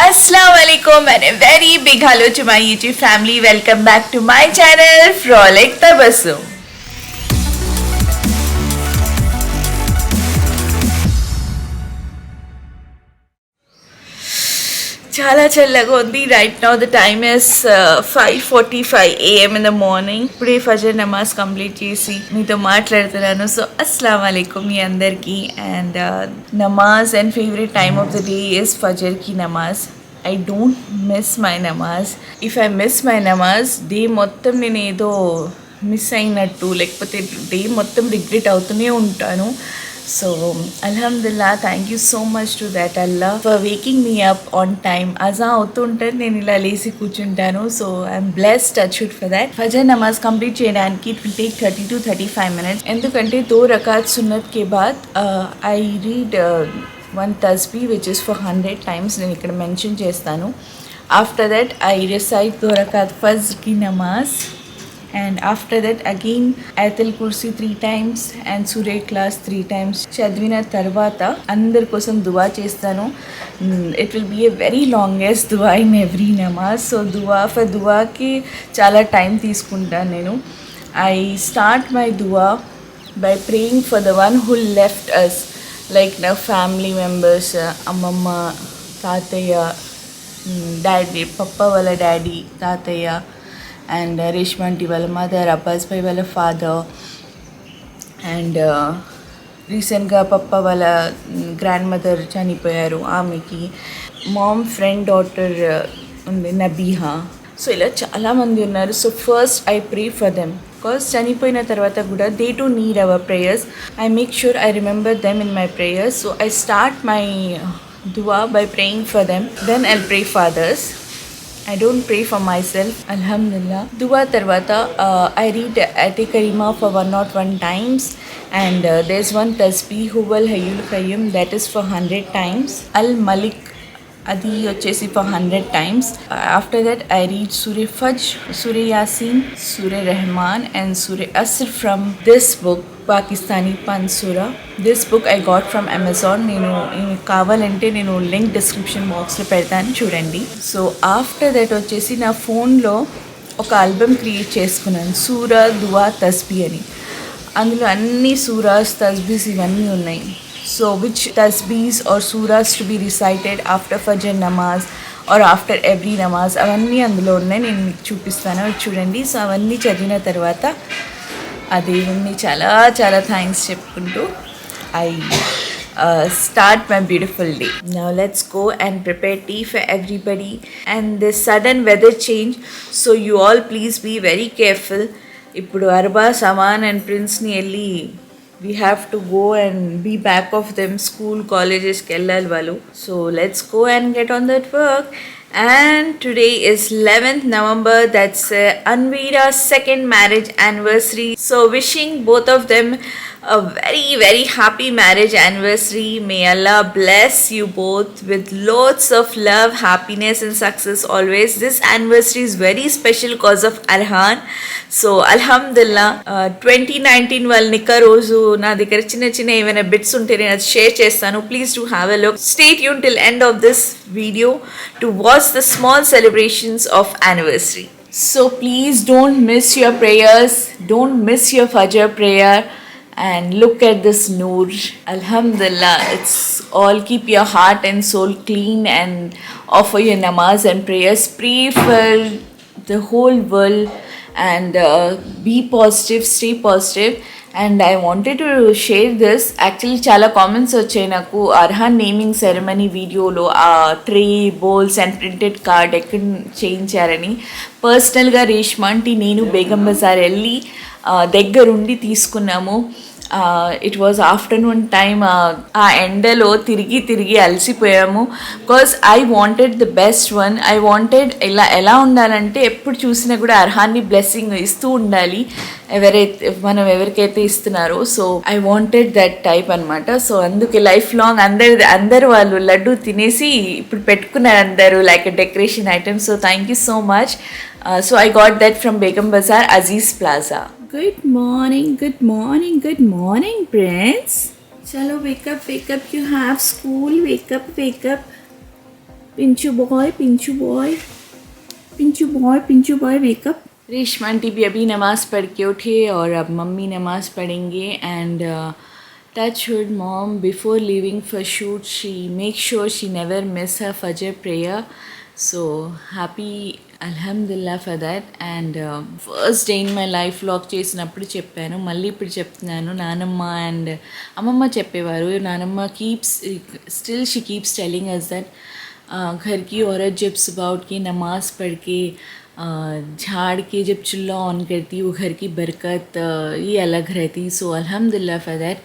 Assalamualaikum and a very big hello to my YouTube family. Welcome back to my channel Frolic Tabassum. చాలా చల్లగా ఉంది. Right now the time is 5:45 AM in the morning. ఇప్పుడే ఫజర్ నమాజ్ complete చేసి మీతో మాట్లాడుతున్నాను. So అస్సలాము అలైకుం మీ అందరికీ. And namaz and favourite time of the day is ఫజర్కి namaz. I don't miss my namaz. If I miss my namaz, day మొత్తం నేను ఏదో మిస్ అయినట్టు, లేకపోతే డే మొత్తం రిగ్రెట్ అవుతూనే ఉంటాను. సో అల్హమ్దుల్లా, thank you so much to that Allah for waking me up on time. అజా అవుతుంటే నేను ఇలా లేసి కూర్చుంటాను. So I'm blessed, touched for that. ఫజర్ నమాజ్ కంప్లీట్ చేయడానికి it will take 30 to 35 minutes. ఎందుకంటే 2 రకాత్ సున్నత్ కే బాద్ I read one tasbih which is for 100 times. నేను ఇక్కడ మెన్షన్ చేస్తాను. ఆఫ్టర్ దట్ ఐ రిసైట్ 2 రకాత్ ఫజ్ర్ కి నమాజ్, and after that again ayatul kursi 3 times and surah ikhlas 3 times చదివిన తర్వాత అందరి కోసం దువా చేస్తాను. It will be a very longest దువా ఇన్ ఎవ్రీ నమాజ్. సో దువాకి చాలా టైం తీసుకుంటాను నేను. ఐ స్టార్ట్ మై దువా by praying for the one who left us, like నా ఫ్యామిలీ మెంబర్స్, అమ్మమ్మ, తాతయ్య, డాడీ, పప్ప వాళ్ళ డాడీ, తాతయ్య, అండ్ రేష్మా ఆంటీ వాళ్ళ మదర్, అబ్బాస్ భాయ్ వాళ్ళ ఫాదర్, అండ్ రీసెంట్గా పప్ప వాళ్ళ గ్రాండ్ మదర్ చనిపోయారు, ఆమెకి మామ్ ఫ్రెండ్ డాటర్ ఉంది నబీహా. సో ఇలా చాలామంది ఉన్నారు. So first I pray for them, because చనిపోయిన తర్వాత కూడా they to need our prayers. I make sure I remember them in my prayers. So I start my dua by praying for them, then I'll pray for others. I don't pray for myself, alhamdulillah. Dua tarvata I read Ayat Karima for 101 times, and there's one tasbih Huwal Hayyul Qayyum, that is for 100 times. Al Malik adi vachesi for 100 times. After that I read Surah Fajr, Surah Yasin, Surah Rahman and Surah Asr from this book, Pakistani Pansura. This book I got from Amazon. నేను కావాలంటే నేను link description బాక్స్లో పెడతాను, చూడండి. So after that వచ్చేసి నా ఫోన్లో ఒక ఆల్బమ్ క్రియేట్ చేసుకున్నాను, సూరా దువా తస్బీ అని. అందులో అన్ని సూరాస్, తస్బీస్ ఇవన్నీ ఉన్నాయి. సో విచ్ తస్బీస్ ఆర్ సూరాస్ టు బి రిసైటెడ్ ఆఫ్టర్ ఫజర్ నమాజ్ ఆర్ ఆఫ్టర్ ఎవ్రీ నమాజ్, అవన్నీ అందులో ఉన్నాయి. నేను మీకు చూపిస్తాను, చూడండి. సో అవన్నీ చదివిన తర్వాత ఆ దేవుణ్ణి చాలా చాలా థ్యాంక్స్ చెప్పుకుంటూ I start my beautiful day. Now let's go and prepare tea for everybody. And this sudden weather change, so you all please be very careful. ఇప్పుడు అర్బా, సమాన్ అండ్ ప్రిన్స్ని వెళ్ళి we have to go and be back of them, school, collegesకి వెళ్ళాలి వాళ్ళు. So let's go and get on that work. And today is 11th November, that's Anvira's second marriage anniversary. So wishing both of them a very very happy marriage anniversary. May Allah bless you both with lots of love, happiness and success always. This anniversary is very special because of Arhan. So alhamdulillah, 2019 వాళ్ళ నిక్క రోజు నా దగ్గర చిన్న చిన్న ఏమైనా bits ఉంటే నేను అది షేర్ చేస్తాను. Please do have a look. Stay tuned till end of this video to watch the small celebrations of anniversary. So please don't miss your prayers, don't miss your Fajr prayer, and look at this noor. Alhamdulillah, it's all, keep your heart and soul clean and offer your namaz and prayers. Pray for the whole world and be positive, stay positive. And I wanted to share this. Actually చాలా comments వచ్చాయి నాకు Arhan naming ceremony వీడియోలో ఆ tray, bowls and printed card ఎక్కడ చేయించారని. పర్సనల్గా Reshma aunty నేను బేగం బజార్ వెళ్ళి దగ్గరుండి తీసుకున్నాము. It was afternoon time. ఆ ఎండలో తిరిగి తిరిగి అలసిపోయాము. Because I wanted the best one. I wanted ఎలా ఉండాలంటే ఎప్పుడు చూసినా కూడా అర్హాన్ని బ్లెస్సింగ్ ఇస్తూ ఉండాలి మనం ఎవరికైతే ఇస్తున్నారో. So I wanted that type అనమాట. సో అందుకే లైఫ్ లాంగ్ అందరు వాళ్ళు లడ్డు తినేసి ఇప్పుడు పెట్టుకున్నారు అందరూ like decoration items. So thank you so much. So I got that from Begum Bazar, Aziz Plaza. Good morning, good morning, good morning, Prince. Chalo, wake up, you have school, wake up. Pinchoo boy wake up. Reshma aunty भी अभी नमाज़ पढ़ के उठे और अब mummy नमाज़ पढ़ेंगे। And touchwood mom, before leaving for shoot, she makes sure she never miss her fajr prayer, so happy alhamdulillah for that. And first day in my life vlog చేసినప్పుడు చెప్పాను, మళ్ళీ ఇప్పుడు చెప్తున్నాను. నానమ్మ అండ్ అమ్మమ్మ చెప్పేవారు, నానమ్మ still she keeps telling us that घर की औरत जब सुबह उठ के नमाज़ पढ़ के झाड़ के जब चूल्हा ऑन करती, वो घर की बरकत ये अलग रहती. सो अल्हम्दुलिल्लाह for that.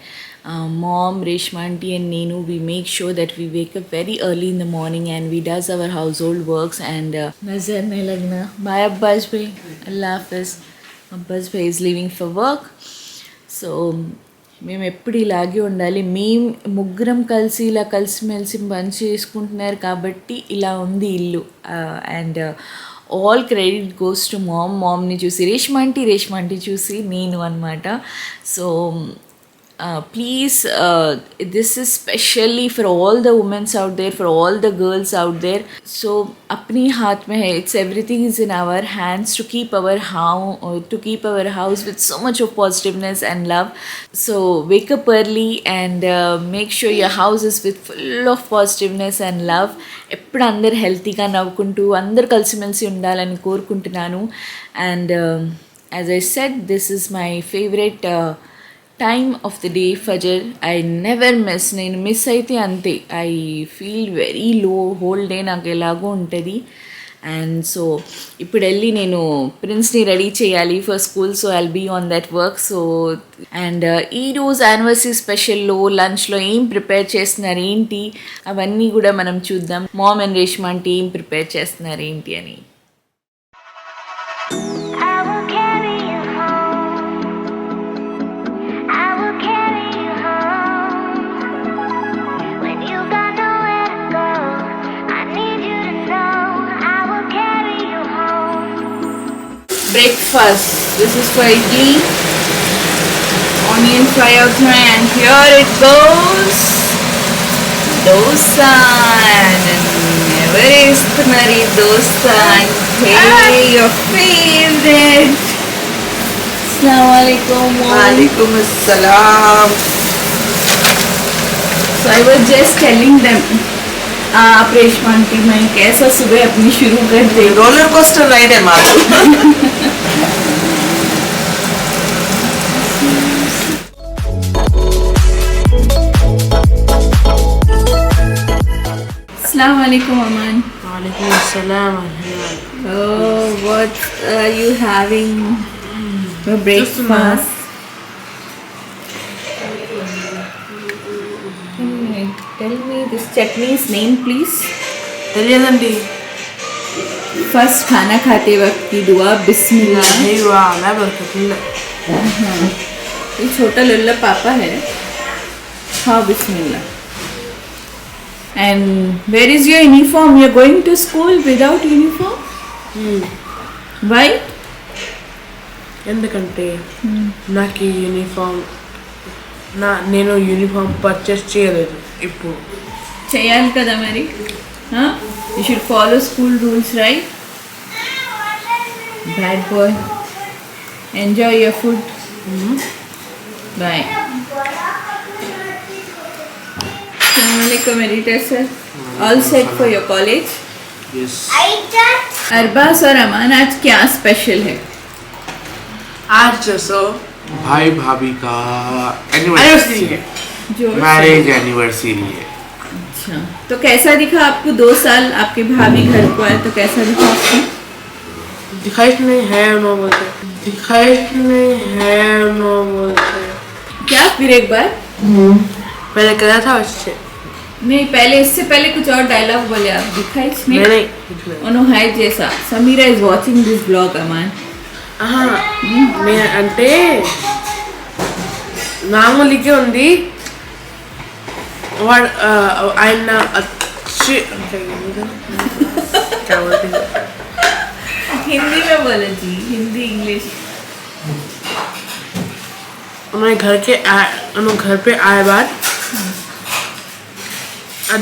Mom, Reshma aunty and Nenu, we make sure that we wake up very early in the morning and we does our household works. And nazar nahi lagna. Bye Abbas bhai, Allah Hafiz. Abbas bhai is leaving for work. So మేము ఎప్పుడు ఇలాగే ఉండాలి. మేము ముగ్గురం కలిసి ఇలా కలిసిమెలిసి పని చేసుకుంటున్నారు కాబట్టి ఇలా ఉంది ఇల్లు. And all credit goes to మామ్ని చూసి రేష్మా ఆంటీ చూసి నేను అనమాట. So please, this is specially for all the women out there, for all the girls out there. So apni haath mein hai, it's everything is in our hands to keep our house with so much of positiveness and love. So wake up early and make sure your house is with full of positiveness and love. ఎప్పుడు అందరు హెల్తీగా నవ్వుకుంటూ అందరు కలిసిమెలిసి ఉండాలని కోరుకుంటున్నాను. And as I said, this is my favourite time of the day, fajr. I never miss. నేను miss అయితే అంతే, I feel very low, whole day నాకు ఎలాగో ఉంటుంది. అండ్ సో ఇప్పుడు వెళ్ళి నేను ప్రిన్స్ని రెడీ చేయాలి for school, so I'll be on that work. So and ఈరోజు యానివర్సరీ స్పెషల్లో లంచ్లో ఏం ప్రిపేర్ చేస్తున్నారు ఏంటి అవన్నీ కూడా మనం చూద్దాం. మామ్ అండ్ రేష్మా ఆంటీ ఏం ప్రిపేర్ చేస్తున్నారు ఏంటి అని. Breakfast. This is for idli. Onion fry out my, and here it goes. Dosa. Never is Nari dosa. Hey, your favorite. Assalamualaikum. Walaikum assalam. So I was just telling them, आप Reshma aunty मैं कैसा सुबह अपनी शुरू कर दे. Roller coaster ride है मारो. अस्सलाम वालेकुम अमान. वालेकुम अस्सलाम. Oh, what are you having for breakfast? Tell me this chutney's name, please. తెలియదండి. फर्स्ट खाना खाते वक्त की दुआ बिस्मिल्लाह. मैं बरकतुल्लाह. ये छोटा लुल्ला पापा है. हाँ बिस्मिल्लाह. And where is your uniform? You're going to school without uniform? Why? ఎందుకంటే నాకు యూనిఫామ్ నేను యూనిఫామ్ పర్చేస్ చేయలేదు ఇప్పుడు. చేయాలి కదా మరి. You should follow school rules, right? Bad boy. Enjoy your food. Bye. Assalamualaikum editor sir. All set for your college? Yes. Arbaaz और अमान आज क्या स्पेशल है? आज जैसो भाई भाभी का एनिवर्सरी है, मैरिज एनिवर्सरी है. अच्छा, तो कैसा दिखा आपको 2 साल आपके भाभी घर को आए तो कैसा दिखा आपको? दिखाई नहीं है नॉर्मल. क्या फिर एक बार पहले करा था उससे नहीं, पहले इससे पहले कुछ और डायलॉग बोले आप. दिखाई नहीं. ओनो है जैसा. Sameera is watching this blog Aman. అంటే నార్మల్గా ఉంది వాడు ఆయన हिंदी में बोले जी, हिंदी इंग्लिश. उन्होंने घर पे आए बाद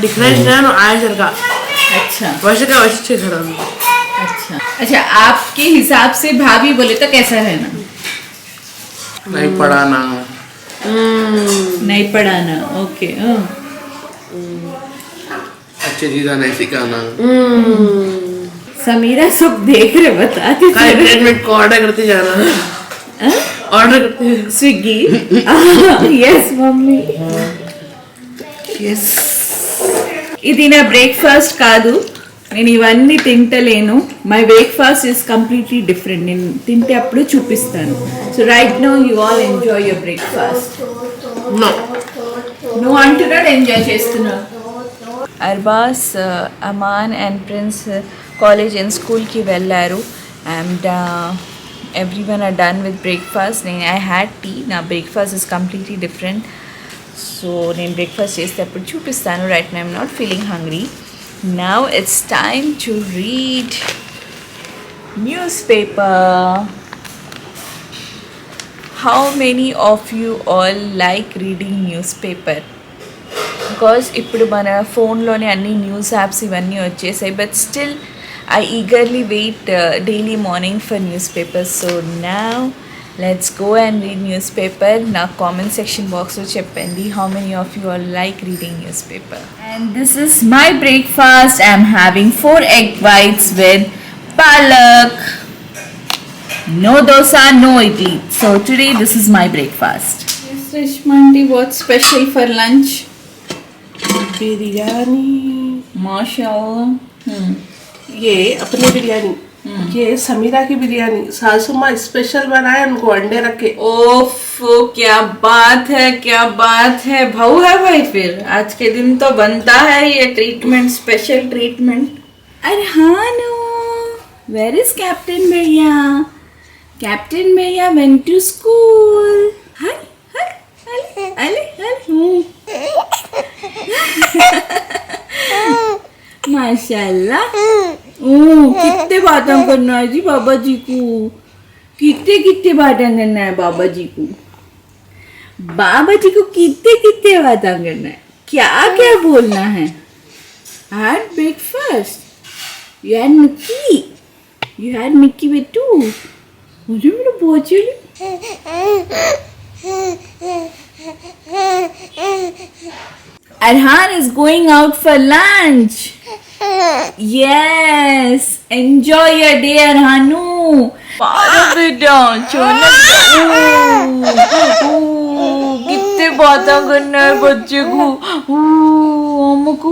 दिख रहा है ना आया सर का अच्छा वैसे का वैसे खड़ा हूँ। अच्छा अच्छा, आपके हिसाब से भाभी बोले तो कैसा रहना? नहीं पढ़ाना, नहीं पढ़ाना, ओके। अच्छी चीज़ें नहीं सिखाना, समीरा सब देख रहे, बता ट्रीटमेंट को ऑर्डर करते जाना, ऑर्डर करते स्विगी। Yes mummy, yes. ఇది నా బ్రేక్ఫాస్ట్ కాదు, నేను ఇవన్నీ తింటలేను. My breakfast is completely different. నేను తింటే అప్పుడు చూపిస్తాను. So right now you all enjoy your breakfast. No నువ్వు అంటున్నాడు, ఎంజాయ్ చేస్తున్నావు. Arbaaz, Aman and Prince college and స్కూల్కి వెళ్ళారు. And everyone are done with breakfast. నేను ఐ హ్యాడ్ టీ. నా breakfast is completely different. So నేను బ్రేక్ఫాస్ట్ చేస్తే అప్పుడు చూపిస్తాను. Right now I'm not feeling hungry. Now it's time to read newspaper. How many of you all like reading newspaper? Because ఇప్పుడు మన ఫోన్లోనే అన్ని news apps ఇవన్నీ వచ్చేసాయి. But still I eagerly wait daily morning for newspapers. So now let's go and read newspaper. Na comment section box lo cheppandi how many of you all like reading newspaper. And this is my breakfast. I am having 4 egg whites with palak. No dosa, no idli. So today this is my breakfast. Yes, Rishmanti, what's special for lunch? Biryani. Mashallah. ये अपनी बिरयानी, ये समीरा की बिरयानी सासू माँ special बनाए, उनको अंडे रखे। ओफ, क्या बात है, क्या बात है। भाऊ है भाई, फिर आज के दिन तो बनता है ये ट्रीटमेंट, स्पेशल ट्रीटमेंट। अरे हाँ नो, वेर इज कैप्टन भैया? कैप्टन भैया वेंट टू स्कूल. हाय हाय, अले अले अले, माशाल्लाह. कितने बातें करना है जी बाबा जी को, कितने कितने बातें करना है बाबा जी को. बाबा जी को कितने कितने बातें करना है, क्या क्या बोलना है. had breakfast, you had Mickey, you had Mickey with too. मुझे मेरा बोझ. Arhan is going out for lunch. Yes, enjoy your day, Arhanu. Follow it down, छोड़ना. कितने बातें करना है बच्चे को. हमको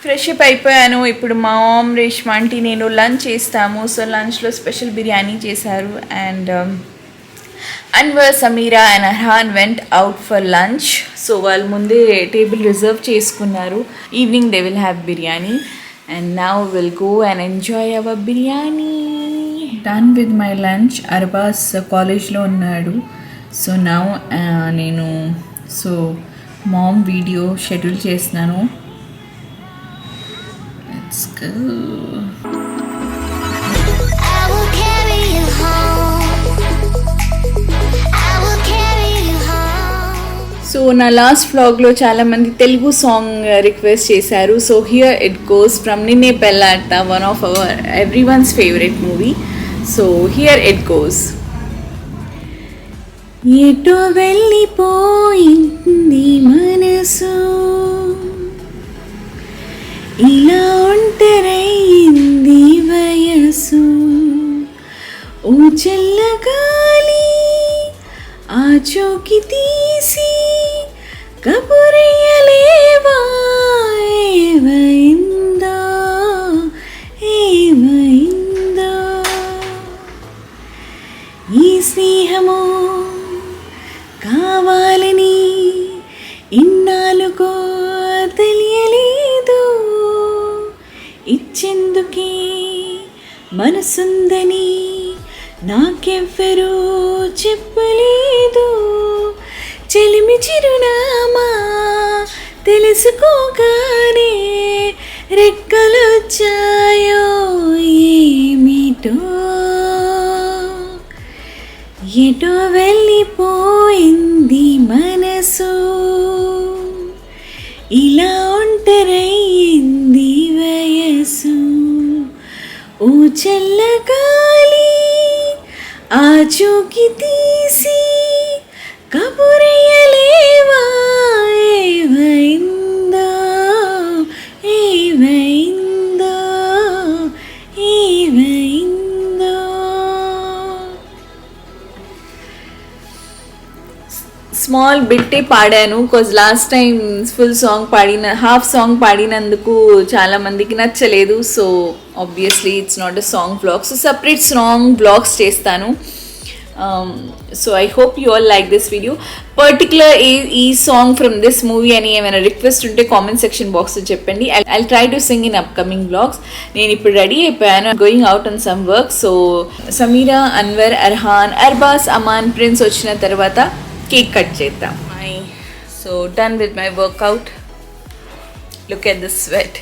ఫ్రెష్ అప్ అయిపోయాను. ఇప్పుడు మా మామ్, రేష్మాంటి, నేను లంచ్ చేస్తాము. సో లంచ్లో స్పెషల్ బిర్యానీ చేశారు. And Anwar, Sameera and Arhan went out for lunch. So వాళ్ళు ముందే టేబుల్ రిజర్వ్ చేసుకున్నారు. Evening they will have biryani. And now will go and enjoy hour biryani. Done with my lunch. Arbaz కాలేజ్లో ఉన్నాడు. సో నౌ నేను మామ్ వీడియో షెడ్యూల్ చేస్తున్నాను. Let's go. I will carry you home. I will carry you home. So నా last వ్లాగ్లో చాలామంది Telugu song request చేశారు. So here it goes from Ninne Pellata, one of our everyone's favourite movie. So here it goes. ఎటో వెళ్ళిపోయింది మనసు, ఇలా ఒంటరయింది వయసు, ఓ చల్లగాలి ఆ చోకి తీసి కబురియలేవా, ఏమైందో ఏమైందో, ఈ స్నేహము కావాలని ఇన్నాళ్ళుకో తెలియలేదు, ఇచ్చేందుకే మనసుందని నాకెవ్వరూ చెప్పలేదు, చెలిమి చిరునామా తెలుసుకోగానే రెక్కలొచ్చాయో ఏమిటో, ఎటో వెళ్ళిపోయింది మనసు, ఇలా ఒంటరి చల్లగాలి ఆచూకి తీసి కబురేయలేవా ఏమైందో ఏమైందో ఏమైందో. స్మాల్ బిట్టే పాడాను because last time full song half song పాడినందుకు చాలా మందికి నచ్చలేదు. So obviously it's not a song blog, so separate song blogs చేస్తాను. So I hope you all like this video. Particular ఈ సాంగ్ ఫ్రమ్ దిస్ మూవీ అని ఏమైనా request ఉంటే comment section బాక్స్లో చెప్పండి. I try to sing in upcoming blogs. నేను ఇప్పుడు ready అయిపోయాను, going out on some work. So Sameera, Anwar, Arhan, Arbaz, Aman, prince వచ్చిన తర్వాత కేక్ కట్ చేద్దాం. So done with my workout. Look at this sweat.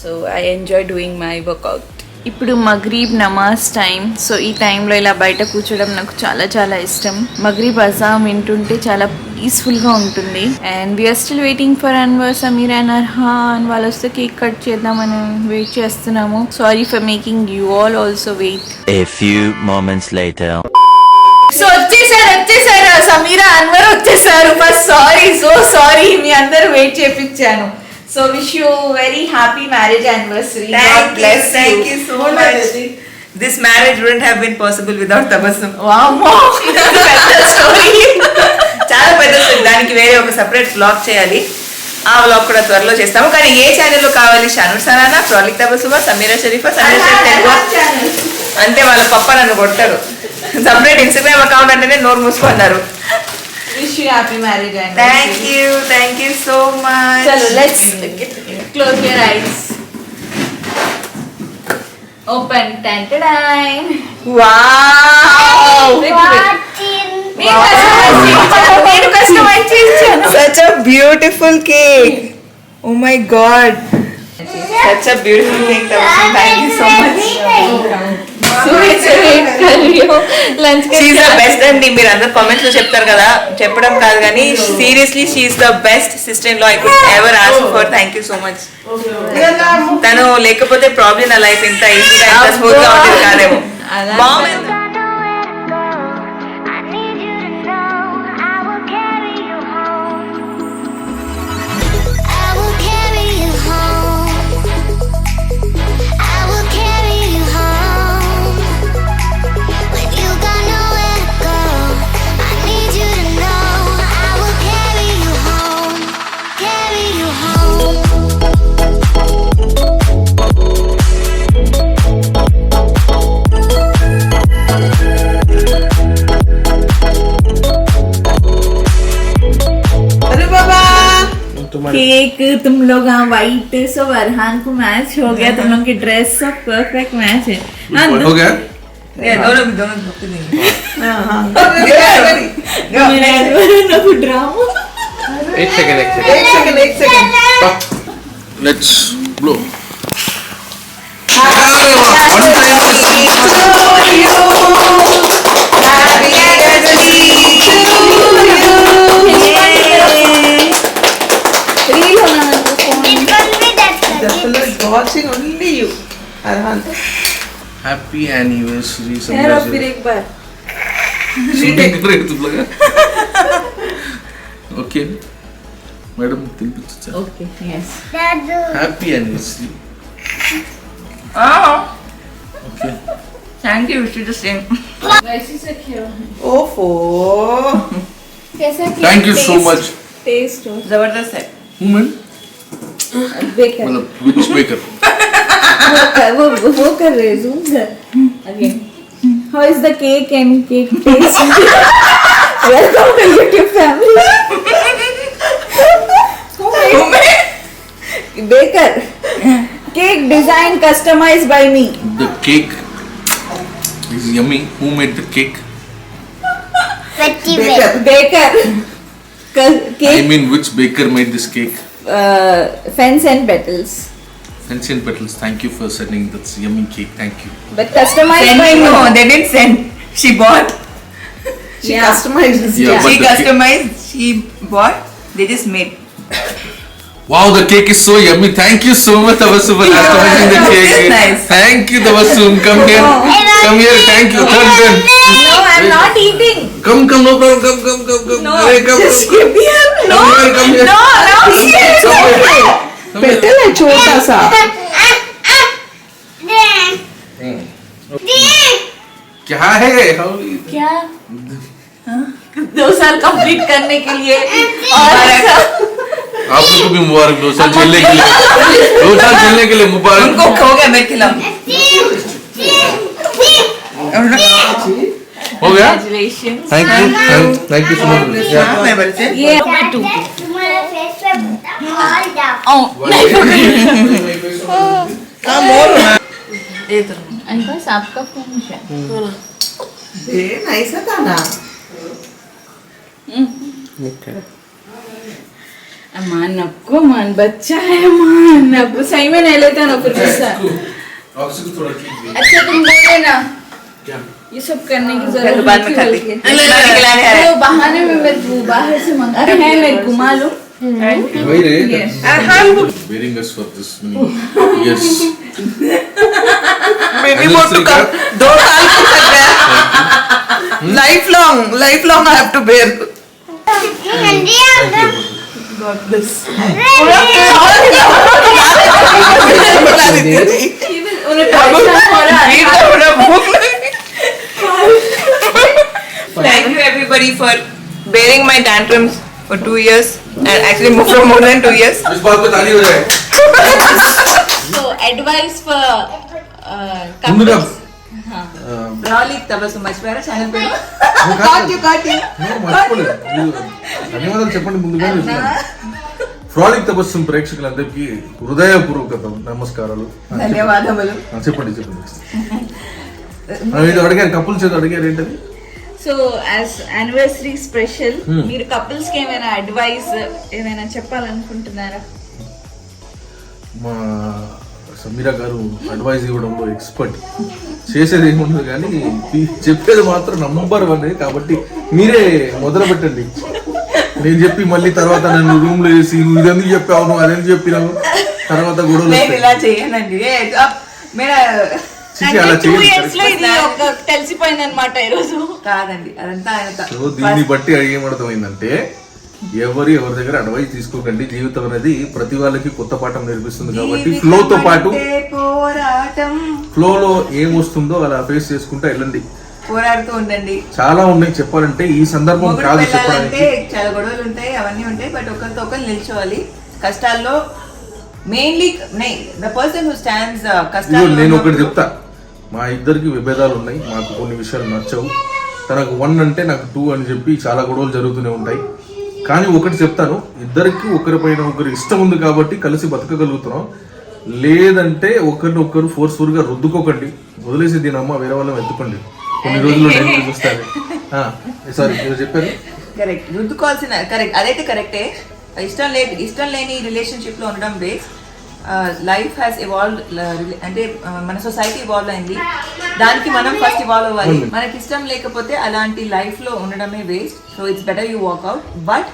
So I enjoy doing my workout. ఇప్పుడు మగ్రీబ్ నమాజ్ time. So ఈ టైంలో ఇలా బయట కూర్చోవడం నాకు చాలా చాలా ఇష్టం. మగ్రీబ్ అజామ్ వింటుంటే చాలా పీస్ఫుల్గా ఉంటుంది. And we're still waiting for Anwar, Sameer and Arhan. వాళ్ళు వస్తే కేక్ కట్ చేద్దామని వెయిట్ చేస్తున్నాము. Sorry for making you all also wait. A few moments later. So వచ్చేసారు సమీరా, అన్వర్ వచ్చేసారు. ఫస్ట్ సారీ మీ అందరూ వెయిట్ చేపించాను. So wish you very happy marriage anniversary. Thank you so much. This marriage wouldn't have been possible without Tabassum. వామ్మో, story. చాలా పెద్ద story. దానికి వేరే ఒక సెపరేట్ బ్లాగ్ చేయాలి. ఆ బ్లాగ్ కూడా త్వరలో చేస్తాము. కానీ ఏ ఛానల్లో కావాలి? షానూర్ సనానా, ప్రాలిక్ తబస్సుమా, సమీరా షరీఫా, సమీరా షరీఫ్. అంతే, వాళ్ళ పప్ప నన్ను కొడతారు. సపరేట్ ఇన్స్టాగ్రామ్ అకౌంట్ అంటేనే నోరు మూసుకున్నారు. Wish you happy marriage anniversary. Thank you so much. చలో let's close your eyes. Open. Ten. Wow. నేను కస్టమైజ్ చేశాను. Such a beautiful cake. Oh my god. Such a beautiful cake, Tabassum. Thank you so much. Lunch she's the best అండి. మీరు అందరు comments లో చెప్తారు కదా, చెప్పడం కాదు కానీ seriously she's the best sister in law I could ever ask for. Thank you so much. తను లేకపోతే ప్రాబ్లమ్ నా లైఫ్ ఇంత ఈజీగా ఇంత స్మూత్ గా ఉండేది కాదేమో. బాగుంది. I need you to know I will carry you home. I will carry you home. I will carry you home. When you got nowhere to go, I need you to know I will carry you home. Carry you home. Cake तुम लोग हाँ white, सब अरहान को match हो गया. तुम लोग की ड्रेस सब परफेक्ट मैच है. हाँ, हो गया दोनों ड्रामा. एक second let's blow Watching only you, Arhan. Happy anniversary hello फिर एक बार. शूटिंग कर रहे हो तुम लोग. ओके मैडम तिलपिच्चा okay yes. Happy anniversary. Okay thank you wish you the same. वैसे से खेलो. ओफो कैसा thank you so much. Taste हो जबरदस्त है. Women baker. मतलब विच बेकर वो कर रहे zoom कर again. How is the cake and cake taste? Welcome to YouTube family. Baker. Cake design customized by me. the cake is yummy. Who made the cake? Baker. I Cake mean which baker made this cake? Fence and petals. Fancy and petals. Thank you for sending that yummy cake. Thank you. But customized by me. No, they didn't send. She bought. She Yeah. customizes. Yeah, but She the customized. She bought. They just made. Wow, the cake is so yummy. Thank you so much, Tabassum, for customizing the cake. That's nice. Thank you, Tabassum. Come here. Come here. Thank you. Turn. No, I'm not eating. Come, no problem. Come. No, Hey, come. just give me a no. Come here. No, seriously. పెట్టలే చోటా సా क्या है? How is it? क्या 2 साल complete करने के लिए और आप लोग को भी मुबारक 2 साल चलने के लिए 2 साल चलने के लिए मुबारक उनको खो गया मैं खिलाऊं हो गया congratulations. Thank you so much मैं बच्चे ये मैं टू oh ये तो बस आपका फोन है नाइस था ना अमान आपको मान बच्चा है मान अब सही में नहीं लेता ना फिर गुस्सा अच्छा तुम बोले ना क्या ये सब करने की चलो जरूरत बाद में नहीं खाते थी हैं। खिलाने आ रहे तो बहाने में मैं बाहर से मंगा है मैं घुमा लूं वही रे Yes. Bearing us for this many years baby more to come 2 साल हो सकता है life long I have to bear God bless उन्हें परेशान हो रहा है Thank you everybody for bearing my tantrums for 2 years and actually for more than 2 years. इस बात पे ताली हो जाए so advice for ముందుగా Raleigh Tabassum మర్చిపోయారా ఛానల్ పేరు మర్చిపోలేదు ధన్యవాదాలు చెప్పండి ముందుగా ఫ్రాలిక్ తపస్సు ప్రేక్షకులందరికీ హృదయపూర్వక నమస్కారాలు ధన్యవాదములు చెప్పండి ఇది అడిగారు కప్పుల చేత అడిగారు ఏంటది సో యాజ్ యానివర్సరీ స్పెషల్ మీరు కపుల్స్ కి ఏమైనా అడ్వైస్ ఏమైనా చెప్పాలనుకుంటున్నారా మా సమీరా గారు అడ్వైజ్ ఇవ్వడంలో ఎక్స్పర్ట్ చేసేది ఏముండదు కానీ చెప్పేది మాత్రం నంబర్ 1 కాబట్టి మీరే మొదలు పెట్టండి నేను చెప్పి మళ్ళీ తర్వాత నన్ను రూమ్ లో వేసి నువ్వు ఇదెందుకు చెప్పావు నువ్వు అదెందుకు చెప్పినావు తర్వాత గొడవలు నేను వస్తాయి. ఇలా చేయనండి మేరా చిచి అలా 2 years లో చేయండి ఇది ఒక తెలిసిపోయింది అనమాట ఈ రోజు కాదండి అదంతా ఆయన సో దీన్ని బట్టి అడిగేమర్థమైందంటే ఎవరి దగ్గర అడ్వైస్ తీసుకోకండి జీవితం అనేది ప్రతి వాళ్ళకి కొత్త పాఠం నేర్పిస్తుంది కాబట్టి ఫ్లో తో పాటు పోరాటం ఫ్లోలో ఏం వస్తుందో అలా ఫేస్ చేసుకుంటూ వెళ్ళండి పోరాడుతూ ఉండండి చాలా ఉన్నాయి చెప్పాలంటే ఈ సందర్భం మొగుడు కాదు పెళ్ళాలంటే చెప్పడానికి చాలా గొడవలు ఉంటాయి అవన్నీ ఉంటాయి బట్ ఒకరితో ఒకరు నిల్చోవాలి కష్టాల్లో mainly the person who stands ఇదిగో కష్టాల్లో నేను ఒకటి చెప్తా మా ఇద్దరికి విభేదాలు ఉన్నాయి మాకు కొన్ని విషయాలు నచ్చవు తనకు 1 అంటే నాకు 2 అని చెప్పి చాలా గొడవలు జరుగుతూనే ఉంటాయి కానీ ఒకటి చెప్తాను ఇద్దరికి ఒకరిపైన ఒకరి ఇష్టం ఉంది కాబట్టి కలిసి బతకగలుగుతున్నాం లేదంటే ఒకరినొకరు ఫోర్స్ఫుల్ గా రుద్దుకోకండి వదిలేసి దీని అమ్మ వేరే వాళ్ళని ఎత్తుకోండి కొన్ని రోజులు నేను చూస్తాను సారీ మీరు చెప్పారు కరెక్ట్ రుద్దుకోవాల్సిన కరెక్ట్ అదైతే కరెక్టే ఇష్టం లేని రిలేషన్షిప్ లో ఉండడం వేస్ట్ లైఫ్ హ్యాస్ ఇవాల్వ్ అంటే మన సొసైటీ ఇవాల్వ్ అయింది దానికి మనం ఫస్ట్ ఇవాల్వ్ అవ్వాలి మనకి ఇష్టం లేకపోతే అలాంటి లైఫ్ లో ఉండడమే waste so it's better you walk out but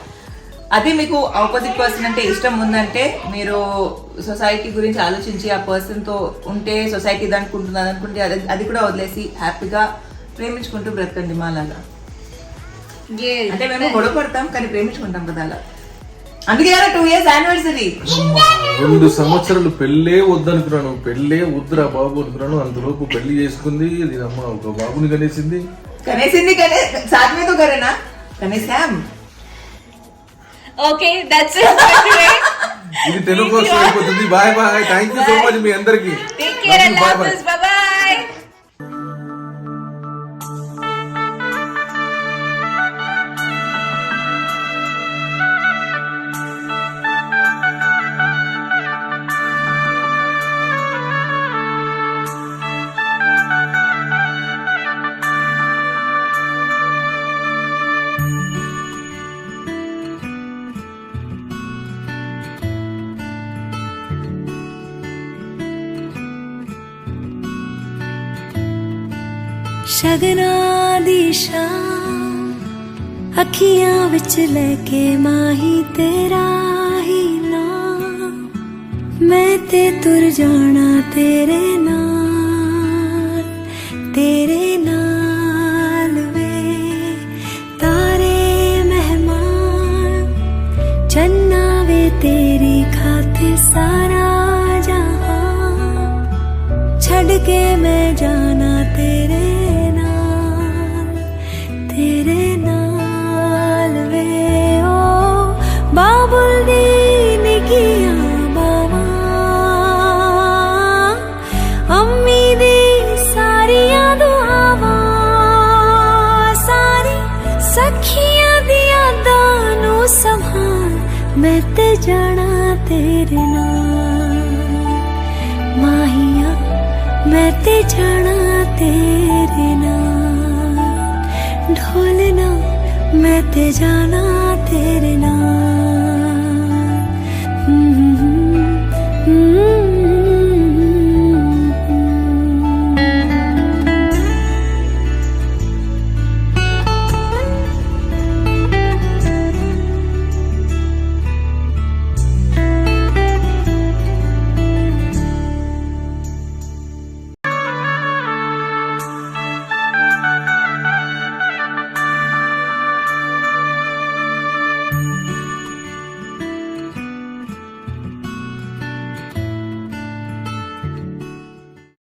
అదే మీకు ఆపోజిట్ పర్సన్ అంటే ఇష్టం ఉందంటే మీరు సొసైటీ గురించి ఆలోచించి ఆ పర్సన్ తో ఉంటే సొసైటీ అనుకుంటున్నది అనుకుంటే అది కూడా వదిలేసి హ్యాపీగా ప్రేమించుకుంటూ బ్రతకండి మాలాగా అంటే మేము గొడవ పడతాం కానీ ప్రేమించుకుంటాం కదా అలా అందుకే 2 years యానివర్సరీ 2 సంవత్సరాలు పెళ్ళే వద్దనుకున్నాను పెళ్ళే వద్దురా బాబు అనుకున్నాను అంతలోపు పెళ్లి చేసుకుంది దీని అమ్మ ఒక బాబుని కనేసింది साथ में तो करे ना कने Sam okay that's it for today ఇది తెలుగు కోసం అయిపోతుంది bye thank you so much మీ అందరికి take care and love you bye bye शगना दी शाम अखियां विच लेके माही तेरा ही नाम मैं ते तुर जाना तेरे नाल वे तारे मेहमान चन्ना वे तेरी खातिर सारा जहां छड़ के मैं जाना तेरे नाल वे ओ बाबुल दी निकियां बावा अम्मी दी सारियां दुआवां सारी सखियां दी यादां नू संभाल मैं ते जाना तेरे नाल माहिया मैं ते जाना तेरे नाल ढोलना मैं ते जाना तेरे नाल